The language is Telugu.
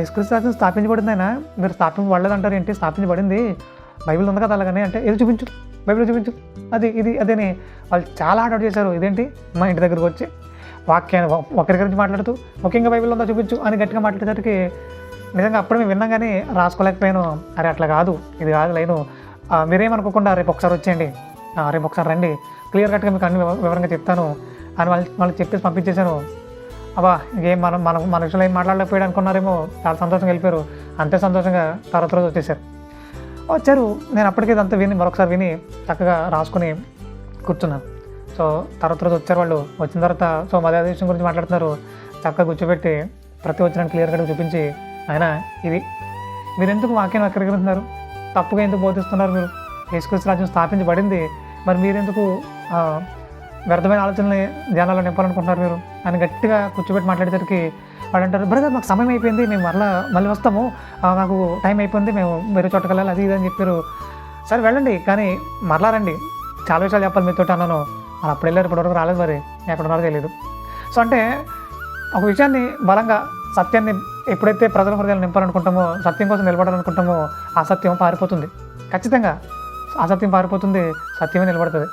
యేసుక్రీస్తు రాజ్యం స్థాపించబడింది ఆయన, మీరు స్థాపించబడలేదంటారు ఏంటి? స్థాపించబడింది, బైబిల్ ఉంది కదా అలాగని. అంటే ఏది చూపించు, బైబిల్ చూపించు, అది ఇది అదని వాళ్ళు చాలా హార్డ్ చేశారు. ఇదేంటి మా ఇంటి దగ్గరకు వచ్చి వాక్యాన్ని ఒకరి గురించి మాట్లాడుతూ ముఖ్యంగా బైబిల్ ఉందో చూపించు అని గట్టిగా మాట్లాడేసరికి నిజంగా అప్పుడు మేము విన్నాం కానీ రాసుకోలేకపోయాను. అరే అట్లా కాదు, ఇది కాదు లైను, మీరేమనుకోకుండా రేపు ఒకసారి వచ్చేయండి, రేపు ఒకసారి రండి, క్లియర్ కట్గా మీకు అన్ని వివరంగా చెప్తాను అని వాళ్ళకి చెప్పేసి పంపించేశాను. అబ్బా ఇంకేం మన విషయంలో ఏం మాట్లాడలేకపోయాడు అనుకున్నారేమో, చాలా సంతోషంగా వెళ్ళిపోయారు. అంతే సంతోషంగా తర్వాత రోజు వచ్చారు. నేను అప్పటికే ఇదంతా మరొకసారి విని చక్కగా రాసుకుని కూర్చున్నాను. సో తర్వాత రోజు వచ్చారు వాళ్ళు. వచ్చిన తర్వాత సో మధ్య విషయం గురించి మాట్లాడుతున్నారు. చక్కగా కూర్చోబెట్టి ప్రతి వచ్చిన క్లియర్ కట్గా చూపించి, ఆయన ఇది మీరు ఎందుకు వాక్యం వక్రీకరిస్తున్నారు, తప్పుగా ఎందుకు బోధిస్తున్నారు, మీరు యేసుక్రీస్తు రాజ్యం స్థాపించబడింది, మరి మీరెందుకు వ్యర్థమైన ఆలోచనలు ధ్యానాల్లో నింపాలనుకుంటున్నారు మీరు అని గట్టిగా కూర్చోబెట్టి మాట్లాడేసరికి వాడు అంటారు, బ్రదర్ మాకు సమయం అయిపోయింది, మేము మళ్ళీ వస్తాము, మాకు టైం అయిపోయింది, మేము వేరే చోటకి వెళ్ళాలి, అది ఇది అని చెప్పారు. సరే వెళ్ళండి కానీ మరలా రండి, చాలా విషయాలు చెప్పాలి మీతో అన్నాను. మరి అప్పుడు వెళ్ళారు, ఇప్పటివరకు రాలేదు, మరి ఎక్కడున్నారో తెలియదు. సో అంటే ఒక విషయాన్ని బలంగా సత్యాన్ని ఎప్పుడైతే ప్రజల హృదయాలు నింపాలనుకుంటామో, సత్యం కోసం నిలబడాలనుకుంటామో, ఆ సత్యం పారిపోతుంది. ఖచ్చితంగా ఆ సత్యం పారిపోతుంది, సత్యమే నిలబడుతుంది.